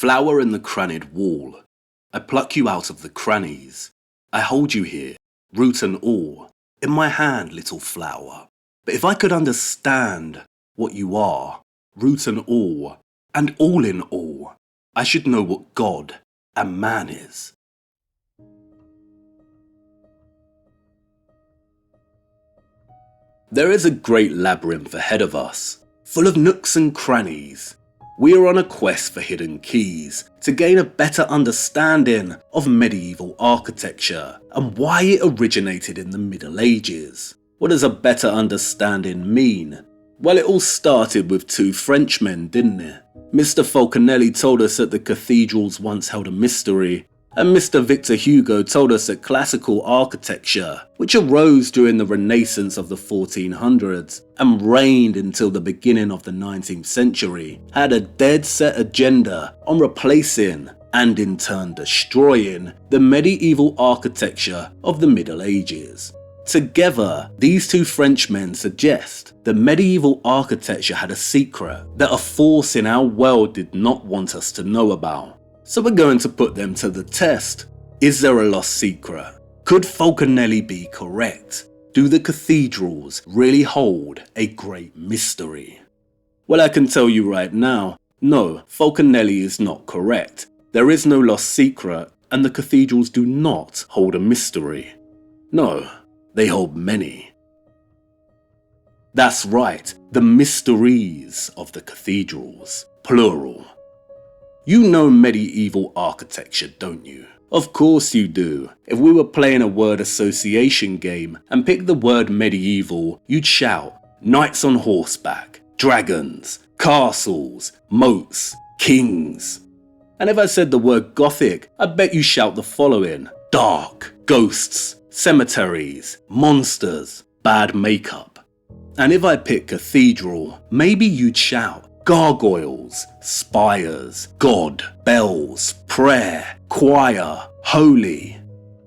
Flower in the crannied wall. I pluck you out of the crannies. I hold you here, root and all, in my hand, little flower. But if I could understand what you are, root and all in all, I should know what God and man is. There is a great labyrinth ahead of us, full of nooks and crannies. We are on a quest for hidden keys to gain a better understanding of medieval architecture and why it originated in the Middle Ages. What does a better understanding mean? Well, it all started with two Frenchmen, didn't it? Mr. Falconelli told us that the cathedrals once held a mystery, and Mr. Victor Hugo told us that classical architecture, which arose during the Renaissance of the 1400s and reigned until the beginning of the 19th century, had a dead set agenda on replacing and in turn destroying the medieval architecture of the Middle Ages. Together, these two Frenchmen suggest that medieval architecture had a secret that a force in our world did not want us to know about. So we're going to put them to the test. Is there a lost secret? Could Falconelli be correct? Do the cathedrals really hold a great mystery? Well, I can tell you right now, no, Falconelli is not correct. There is no lost secret, and the cathedrals do not hold a mystery. No, they hold many. That's right, the mysteries of the cathedrals, plural. You know medieval architecture, don't you? Of course you do. If we were playing a word association game and picked the word medieval, you'd shout knights on horseback, dragons, castles, moats, kings. And if I said the word gothic, I bet you shout the following: dark, ghosts, cemeteries, monsters, bad makeup. And if I pick cathedral, maybe you'd shout gargoyles, spires, God, bells, prayer, choir, holy.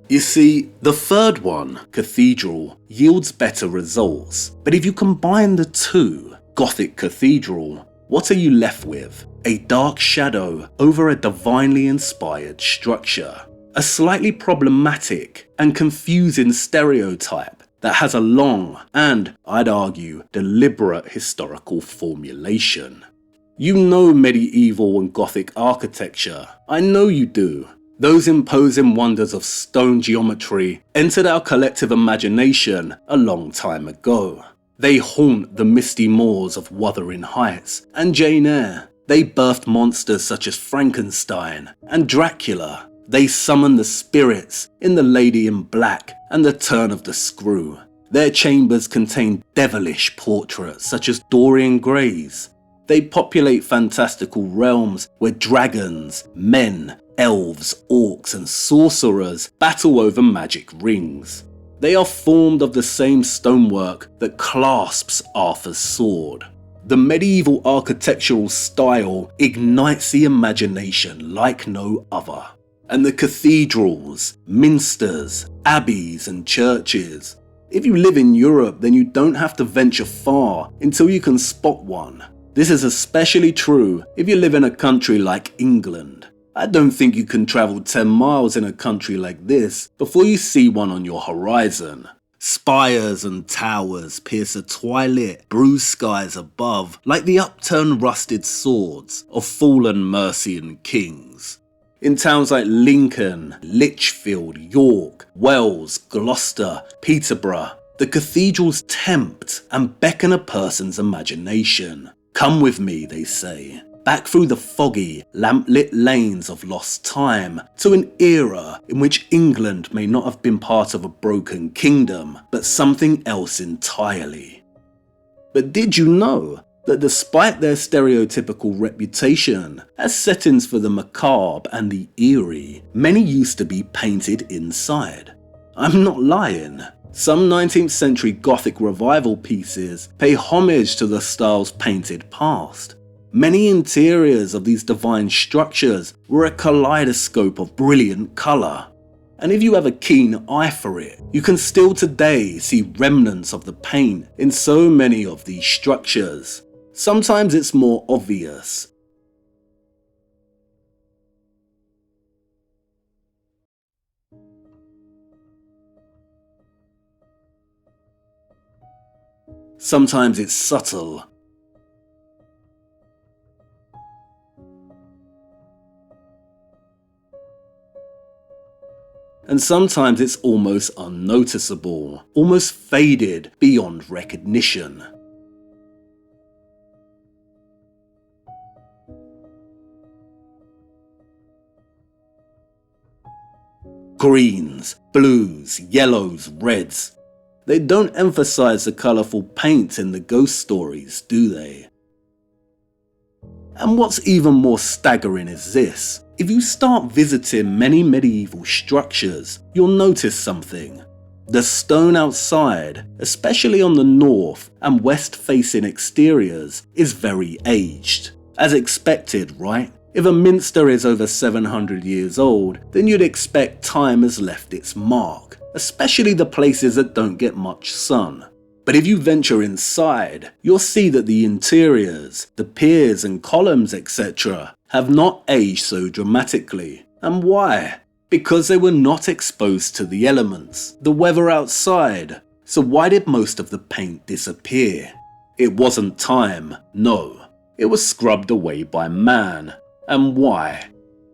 You see, the third one, cathedral, yields better results. But if you combine the two, Gothic cathedral, what are you left with? A dark shadow over a divinely inspired structure. A slightly problematic and confusing stereotype that has a long and, I'd argue, deliberate historical formulation. You know medieval and Gothic architecture. I know you do. Those imposing wonders of stone geometry entered our collective imagination a long time ago. They haunt the misty moors of Wuthering Heights and Jane Eyre. They birthed monsters such as Frankenstein and Dracula. They summon the spirits in The Lady in Black and The Turn of the Screw. Their chambers contain devilish portraits such as Dorian Gray's. They populate fantastical realms where dragons, men, elves, orcs and sorcerers battle over magic rings. They are formed of the same stonework that clasps Arthur's sword. The medieval architectural style ignites the imagination like no other. And the cathedrals, minsters, abbeys and churches. If you live in Europe, then you don't have to venture far until you can spot one. This is especially true if you live in a country like England. I don't think you can travel 10 miles in a country like this before you see one on your horizon. Spires and towers pierce the twilit, bruised skies above like the upturned rusted swords of fallen Mercian kings. In towns like Lincoln, Lichfield, York, Wells, Gloucester, Peterborough, the cathedrals tempt and beckon a person's imagination. Come with me, they say, back through the foggy, lamp-lit lanes of lost time to an era in which England may not have been part of a broken kingdom, but something else entirely. But did you know that despite their stereotypical reputation as settings for the macabre and the eerie, many used to be painted inside? I'm not lying. Some 19th century Gothic revival pieces pay homage to the style's painted past. Many interiors of these divine structures were a kaleidoscope of brilliant colour. And if you have a keen eye for it, you can still today see remnants of the paint in so many of these structures. Sometimes it's more obvious. Sometimes it's subtle. And sometimes it's almost unnoticeable, almost faded beyond recognition. Greens, blues, yellows, reds. They don't emphasize the colourful paint in the ghost stories, do they? And what's even more staggering is this. If you start visiting many medieval structures, you'll notice something. The stone outside, especially on the north and west facing exteriors, is very aged. As expected, right? If a minster is over 700 years old, then you'd expect time has left its mark, especially the places that don't get much sun. But if you venture inside, you'll see that the interiors, the piers and columns, etc., have not aged so dramatically. And why? Because they were not exposed to the elements, the weather outside. So why did most of the paint disappear? It wasn't time, no. It was scrubbed away by man. And why?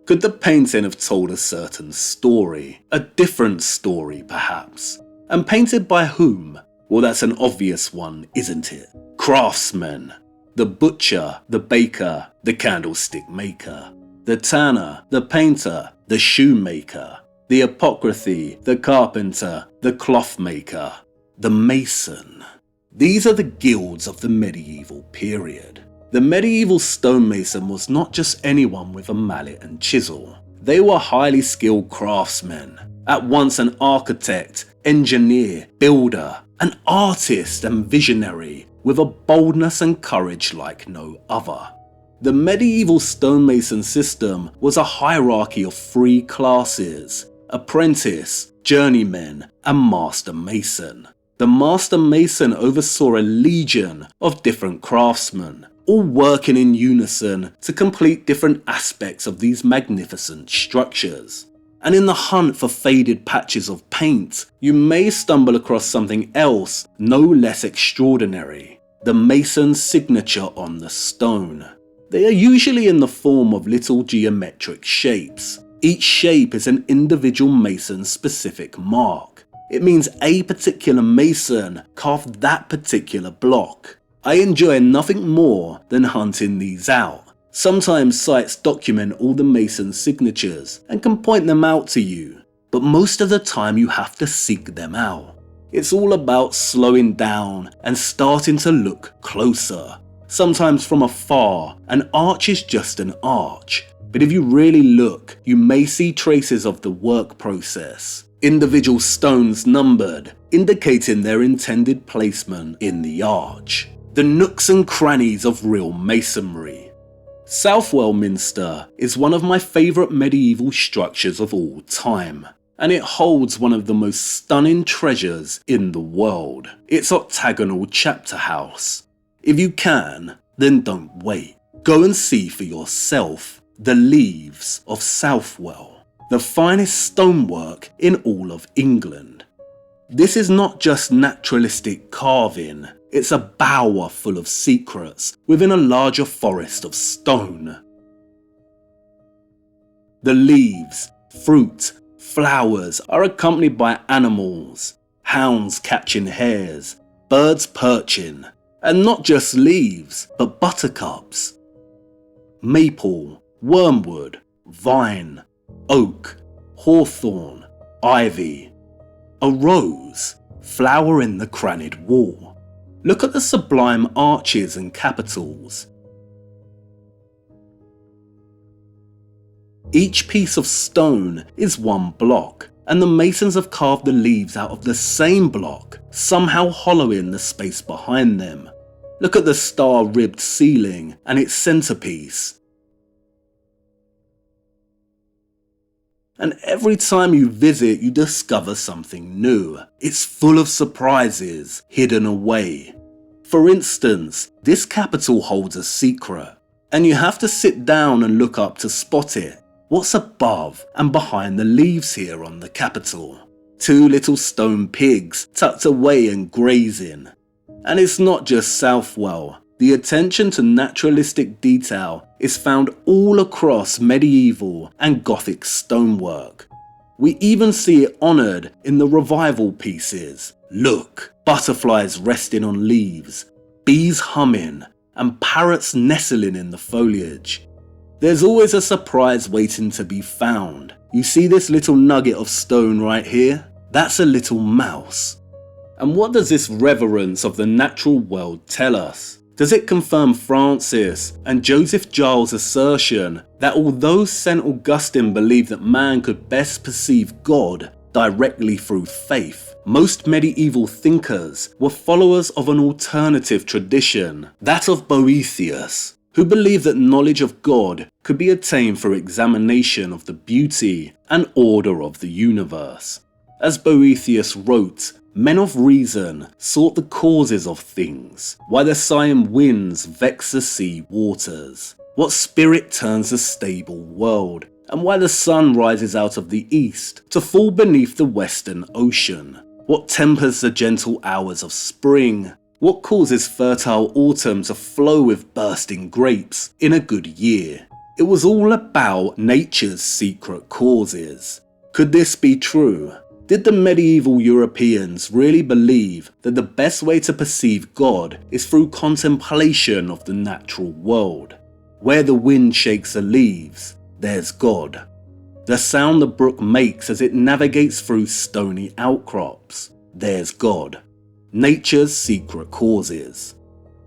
Could the painting have told a certain story? A different story, perhaps? And painted by whom? Well, that's an obvious one, isn't it? Craftsmen. The butcher, the baker, the candlestick maker, the tanner, the painter, the shoemaker, the apothecary, the carpenter, the cloth maker, the mason. These are the guilds of the medieval period. The medieval stonemason was not just anyone with a mallet and chisel. They were highly skilled craftsmen, at once an architect, engineer, builder, an artist and visionary, with a boldness and courage like no other. The medieval stonemason system was a hierarchy of three classes: apprentice, journeyman, and master mason. The master mason oversaw a legion of different craftsmen, all working in unison to complete different aspects of these magnificent structures. And in the hunt for faded patches of paint, you may stumble across something else no less extraordinary: the mason's signature on the stone. They are usually in the form of little geometric shapes. Each shape is an individual mason's specific mark. It means a particular mason carved that particular block. I enjoy nothing more than hunting these out. Sometimes sites document all the mason's signatures and can point them out to you, but most of the time you have to seek them out. It's all about slowing down and starting to look closer. Sometimes from afar, an arch is just an arch, but if you really look, you may see traces of the work process. Individual stones numbered, indicating their intended placement in the arch. The nooks and crannies of real masonry. Southwell Minster is one of my favourite medieval structures of all time, and it holds one of the most stunning treasures in the world, its octagonal chapter house. If you can, then don't wait. Go and see for yourself the Leaves of Southwell, the finest stonework in all of England. This is not just naturalistic carving, it's a bower full of secrets within a larger forest of stone. The leaves, fruit, flowers are accompanied by animals, hounds catching hares, birds perching, and not just leaves, but buttercups, maple, wormwood, vine, oak, hawthorn, ivy, a rose, flower in the crannied wall. Look at the sublime arches and capitals. Each piece of stone is one block, and the masons have carved the leaves out of the same block, somehow hollowing the space behind them. Look at the star-ribbed ceiling and its centerpiece. And every time you visit, you discover something new. It's full of surprises hidden away. For instance, this capital holds a secret, and you have to sit down and look up to spot it. What's above and behind the leaves here on the capital? Two little stone pigs tucked away and grazing. And it's not just Southwell. The attention to naturalistic detail is found all across medieval and Gothic stonework. We even see it honoured in the revival pieces. Look, butterflies resting on leaves, bees humming, and parrots nestling in the foliage. There's always a surprise waiting to be found. You see this little nugget of stone right here? That's a little mouse. And what does this reverence of the natural world tell us? Does it confirm Francis and Joseph Giles' assertion that although St. Augustine believed that man could best perceive God directly through faith, most medieval thinkers were followers of an alternative tradition, that of Boethius, who believed that knowledge of God could be attained through examination of the beauty and order of the universe. As Boethius wrote, men of reason sought the causes of things, why the sighing winds vex the sea waters, what spirit turns the stable world, and why the sun rises out of the east to fall beneath the western ocean, what tempers the gentle hours of spring, what causes fertile autumn to flow with bursting grapes in a good year. It was all about nature's secret causes. Could this be true? Did the medieval Europeans really believe that the best way to perceive God is through contemplation of the natural world? Where the wind shakes the leaves, there's God. The sound the brook makes as it navigates through stony outcrops, there's God. Nature's secret causes.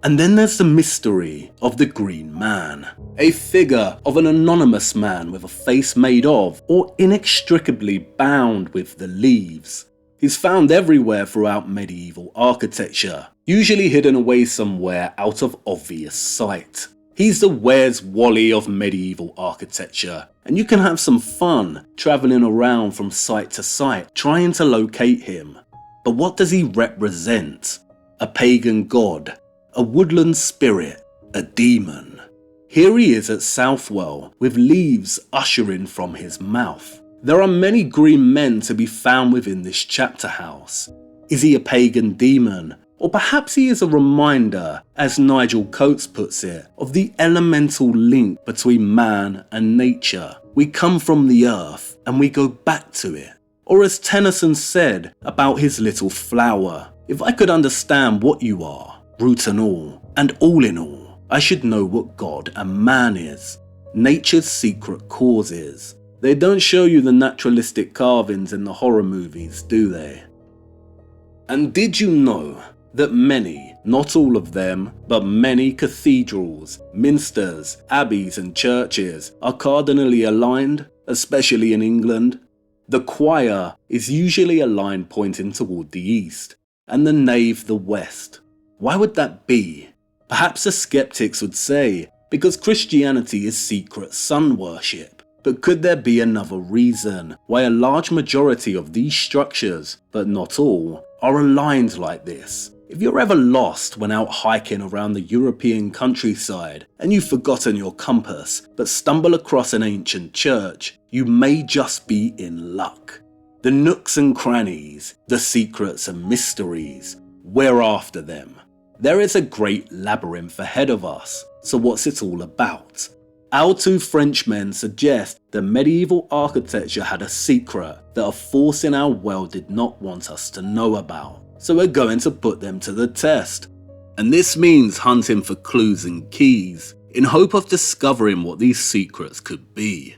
And then there's the mystery of the Green Man, a figure of an anonymous man with a face made of or inextricably bound with the leaves. He's found everywhere throughout medieval architecture, usually hidden away somewhere out of obvious sight. He's the Where's Wally of medieval architecture, and you can have some fun travelling around from site to site trying to locate him. But what does he represent? A pagan god? A woodland spirit, a demon. Here he is at Southwell, with leaves ushering from his mouth. There are many green men to be found within this chapter house. Is he a pagan demon? Or perhaps he is a reminder, as Nigel Coates puts it, of the elemental link between man and nature. We come from the earth and we go back to it. Or as Tennyson said about his little flower, if I could understand what you are, root and all in all, I should know what God and man is. Nature's secret causes. They don't show you the naturalistic carvings in the horror movies, do they? And did you know that many, not all of them, but many cathedrals, minsters, abbeys and churches are cardinally aligned, especially in England? The choir is usually a line pointing toward the east, and the nave the west. Why would that be? Perhaps the skeptics would say, because Christianity is secret sun worship. But could there be another reason why a large majority of these structures, but not all, are aligned like this? If you're ever lost when out hiking around the European countryside and you've forgotten your compass but stumble across an ancient church, you may just be in luck. The nooks and crannies, the secrets and mysteries, we're after them. There is a great labyrinth ahead of us, so what's it all about? Our two Frenchmen suggest that medieval architecture had a secret that a force in our world did not want us to know about, so we're going to put them to the test. And this means hunting for clues and keys, in hope of discovering what these secrets could be.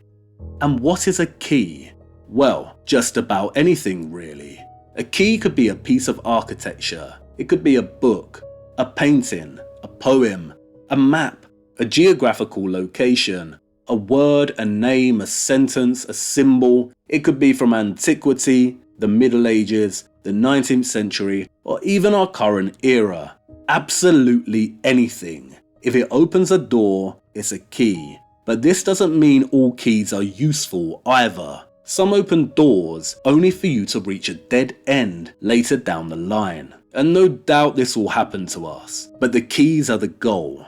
And what is a key? Well, just about anything really. A key could be a piece of architecture, it could be a book, a painting, a poem, a map, a geographical location, a word, a name, a sentence, a symbol. It could be from antiquity, the Middle Ages, the 19th century, or even our current era. Absolutely anything. If it opens a door, it's a key. But this doesn't mean all keys are useful either. Some open doors only for you to reach a dead end later down the line. And no doubt this will happen to us, but the keys are the goal.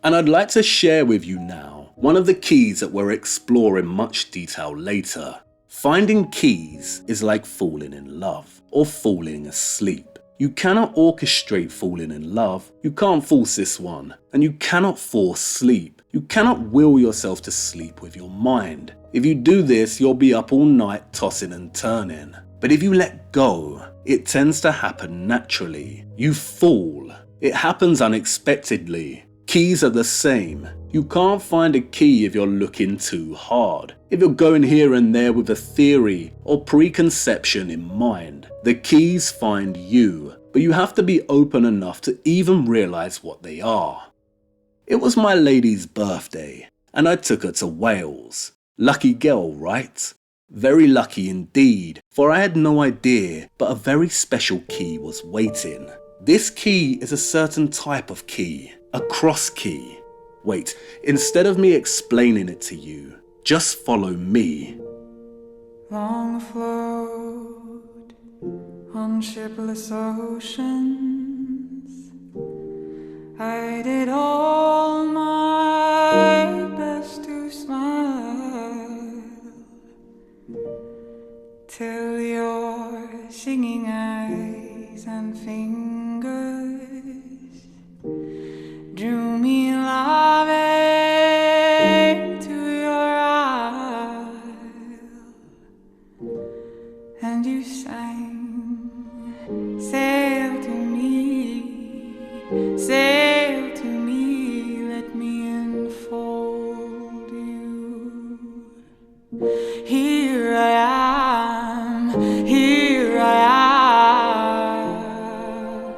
And I'd like to share with you now one of the keys that we'll explore in much detail later. Finding keys is like falling in love or falling asleep. You cannot orchestrate falling in love. You can't force this one. And you cannot force sleep. You cannot will yourself to sleep with your mind. If you do this, you'll be up all night tossing and turning. But if you let go, it tends to happen naturally. You fall. It happens unexpectedly. Keys are the same. You can't find a key if you're looking too hard. If you're going here and there with a theory or preconception in mind, the keys find you, but you have to be open enough to even realize what they are. It was my lady's birthday, and I took her to Wales. Lucky girl, right? Very lucky indeed, for I had no idea, but a very special key was waiting. This key is a certain type of key, a cross key. Wait, instead of me explaining it to you, just follow me. Long afloat on shipless oceans, I did all my best to smile, till your singing eyes and fingers drew me loving to your isle, and you sang, sail to me, sail to me, let me enfold you. Here I am, here I am,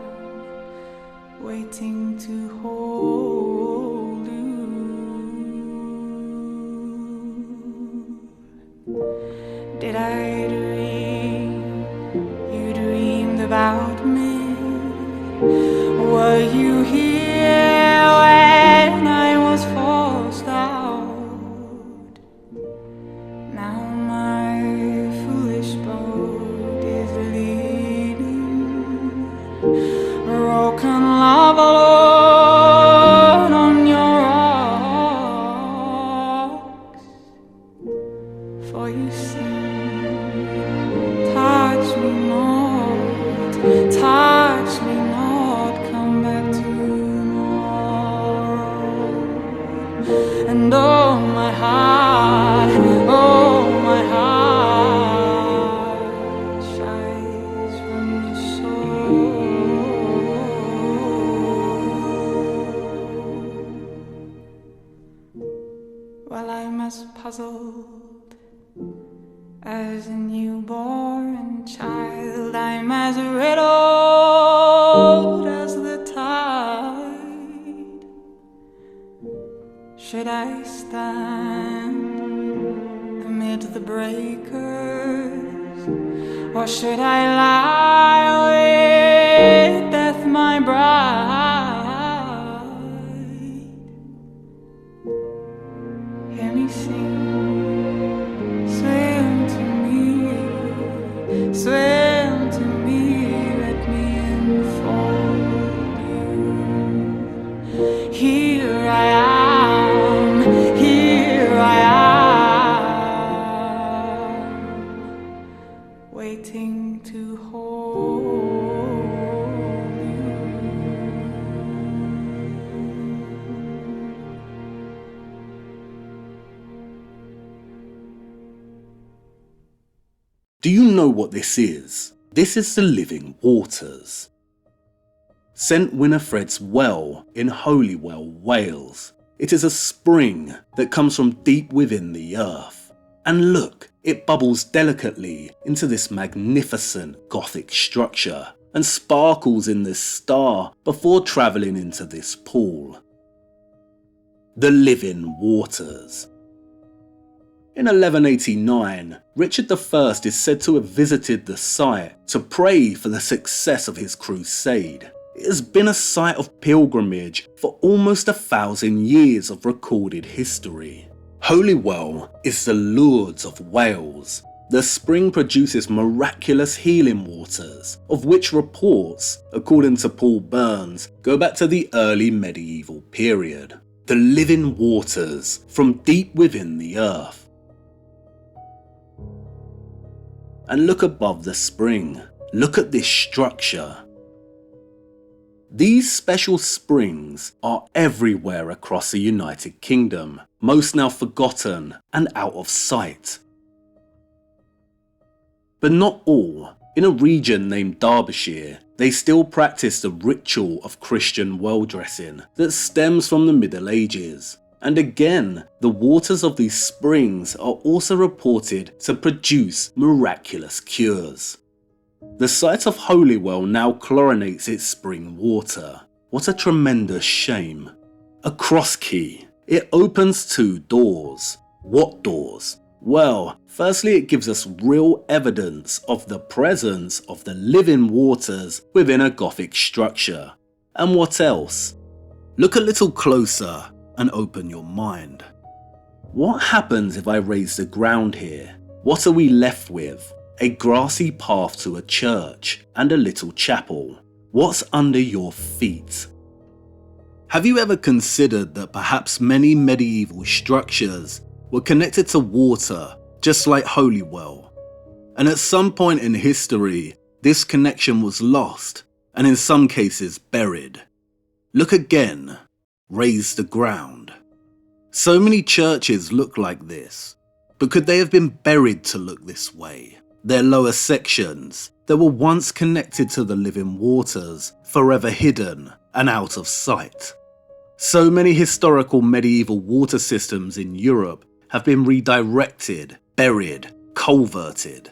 waiting to hold you. Did I dream you dreamed about me? Were you here when I was forced out? Now my foolish boat is leading, broken love alone on your rocks. For you sing, touch me not, touch me not, come back tomorrow. And oh my heart, shies from the soul. Well, I'm as puzzled as a newborn child. I'm as riddled as the tide. Should I stand amid the breakers, or should I lie with death my bride? Hear me sing, swim to me, swim to me, let me enfold you. Here I am, here I am, waiting to hold you. Do you know what this is? This is the living waters. St. Winifred's Well in Holywell, Wales. It is a spring that comes from deep within the earth. And look, it bubbles delicately into this magnificent Gothic structure and sparkles in this star before travelling into this pool. The living waters. In 1189, Richard I is said to have visited the site to pray for the success of his crusade. It has been a site of pilgrimage for almost 1,000 years of recorded history. Holywell is the Lourdes of Wales. The spring produces miraculous healing waters, of which reports, according to Paul Burns, go back to the early medieval period. The living waters from deep within the earth. And look above the spring. Look at this structure. These special springs are everywhere across the United Kingdom, most now forgotten and out of sight. But not all. In a region named Derbyshire, they still practice the ritual of Christian well-dressing that stems from the Middle Ages. And again, the waters of these springs are also reported to produce miraculous cures. The site of Holywell now chlorinates its spring water. What a tremendous shame. A cross key. It opens 2 doors. What doors? Well, firstly it gives us real evidence of the presence of the living waters within a Gothic structure. And what else? Look a little closer and open your mind. What happens if I raise the ground here? What are we left with? A grassy path to a church and a little chapel. What's under your feet? Have you ever considered that perhaps many medieval structures were connected to water, just like Holywell? And at some point in history, this connection was lost, and in some cases buried. Look again. Raise the ground. So many churches look like this, but could they have been buried to look this way? Their lower sections, that were once connected to the living waters, forever hidden and out of sight. So many historical medieval water systems in Europe have been redirected, buried, culverted.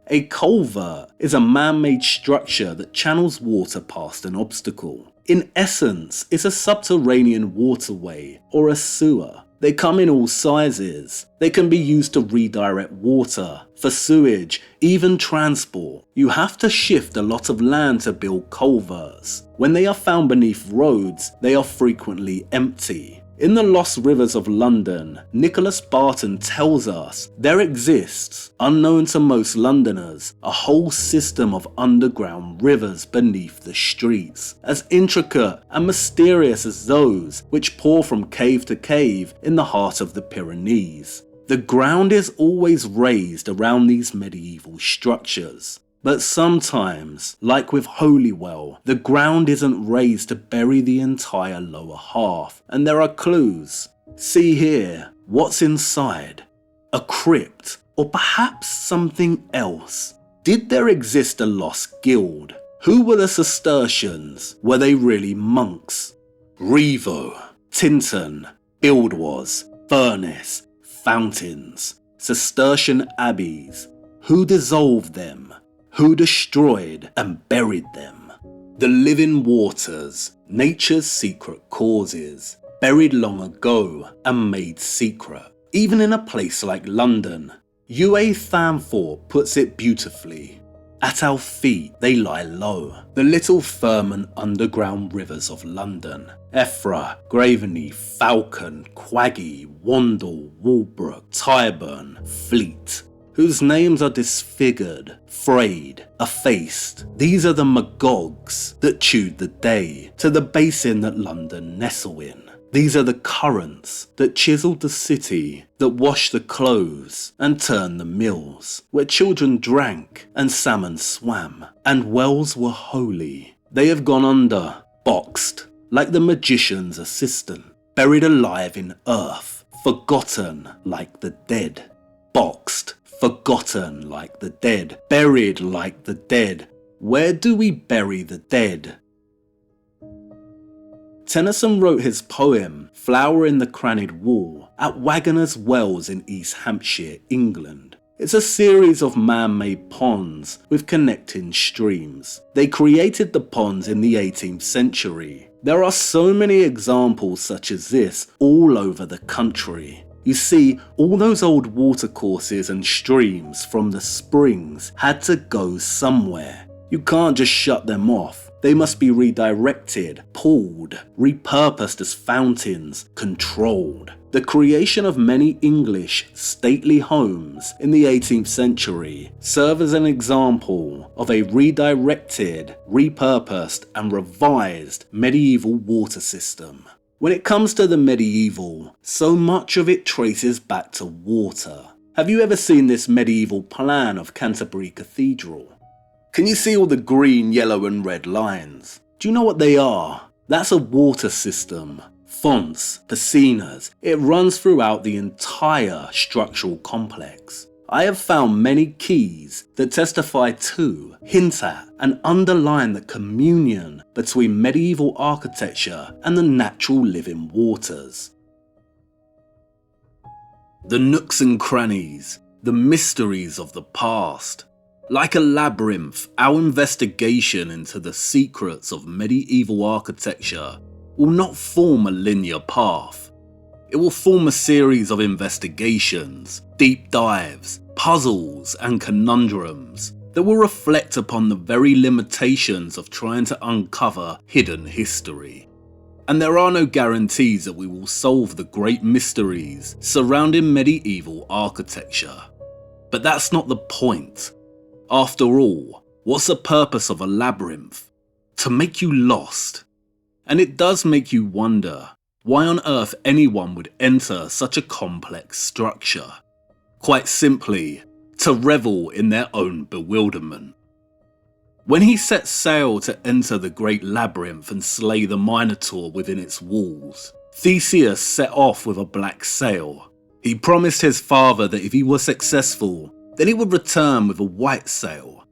A culvert is a man-made structure that channels water past an obstacle. In essence, it's a subterranean waterway or a sewer. They come in all sizes. They can be used to redirect water, for sewage, even transport. You have to shift a lot of land to build culverts. When they are found beneath roads, they are frequently empty. In the Lost Rivers of London, Nicholas Barton tells us there exists, unknown to most Londoners, a whole system of underground rivers beneath the streets, as intricate and mysterious as those which pour from cave to cave in the heart of the Pyrenees. The ground is always raised around these medieval structures. But sometimes, like with Holywell, the ground isn't raised to bury the entire lower half, and there are clues. See here, what's inside? A crypt, or perhaps something else. Did there exist a lost guild? Who were the Cistercians? Were they really monks? Revo, Tintern, Buildwas, Furnace, Fountains, Cistercian abbeys. Who dissolved them? Who destroyed and buried them? The living waters, nature's secret causes, buried long ago and made secret. Even in a place like London, U.A. Thamthorpe puts it beautifully. At our feet they lie low, the little firm and underground rivers of London. Effra, Graveney, Falcon, Quaggy, Wandle, Walbrook, Tyburn, Fleet, whose names are disfigured, frayed, effaced. These are the magogs that chewed the day to the basin that London nestle in. These are the currents that chiselled the city, that washed the clothes and turned the mills, where children drank and salmon swam, and wells were holy. They have gone under, boxed, like the magician's assistant, buried alive in earth, forgotten like the dead. Boxed, forgotten like the dead, buried like the dead. Where do we bury the dead? Tennyson wrote his poem, Flower in the Crannied Wall, at Wagoner's Wells in East Hampshire, England. It's a series of man-made ponds with connecting streams. They created the ponds in the 18th century. There are so many examples such as this all over the country. You see, all those old watercourses and streams from the springs had to go somewhere. You can't just shut them off. They must be redirected, pulled, repurposed as fountains, controlled. The creation of many English stately homes in the 18th century serve as an example of a redirected, repurposed and revised medieval water system. When it comes to the medieval, so much of it traces back to water. Have you ever seen this medieval plan of Canterbury Cathedral? Can you see all the green, yellow and red lines? Do you know what they are? That's a water system. Fonts, piscinas, it runs throughout the entire structural complex. I have found many keys that testify to, hint at, and underline the communion between medieval architecture and the natural living waters. The nooks and crannies, the mysteries of the past. Like a labyrinth, our investigation into the secrets of medieval architecture will not form a linear path. It will form a series of investigations, deep dives, puzzles, and conundrums that will reflect upon the very limitations of trying to uncover hidden history. And there are no guarantees that we will solve the great mysteries surrounding medieval architecture. But that's not the point. After all, what's the purpose of a labyrinth? To make you lost. And it does make you wonder why on earth anyone would enter such a complex structure. Quite simply, to revel in their own bewilderment. When he set sail to enter the great labyrinth and slay the Minotaur within its walls, Theseus set off with a black sail. He promised his father that if he was successful, then he would return with a white sail.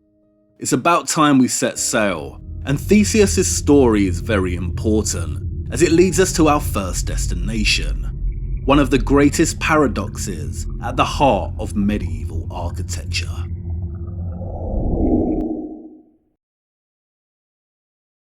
It's about time we set sail, and Theseus' story is very important, as it leads us to our first destination, one of the greatest paradoxes at the heart of medieval architecture.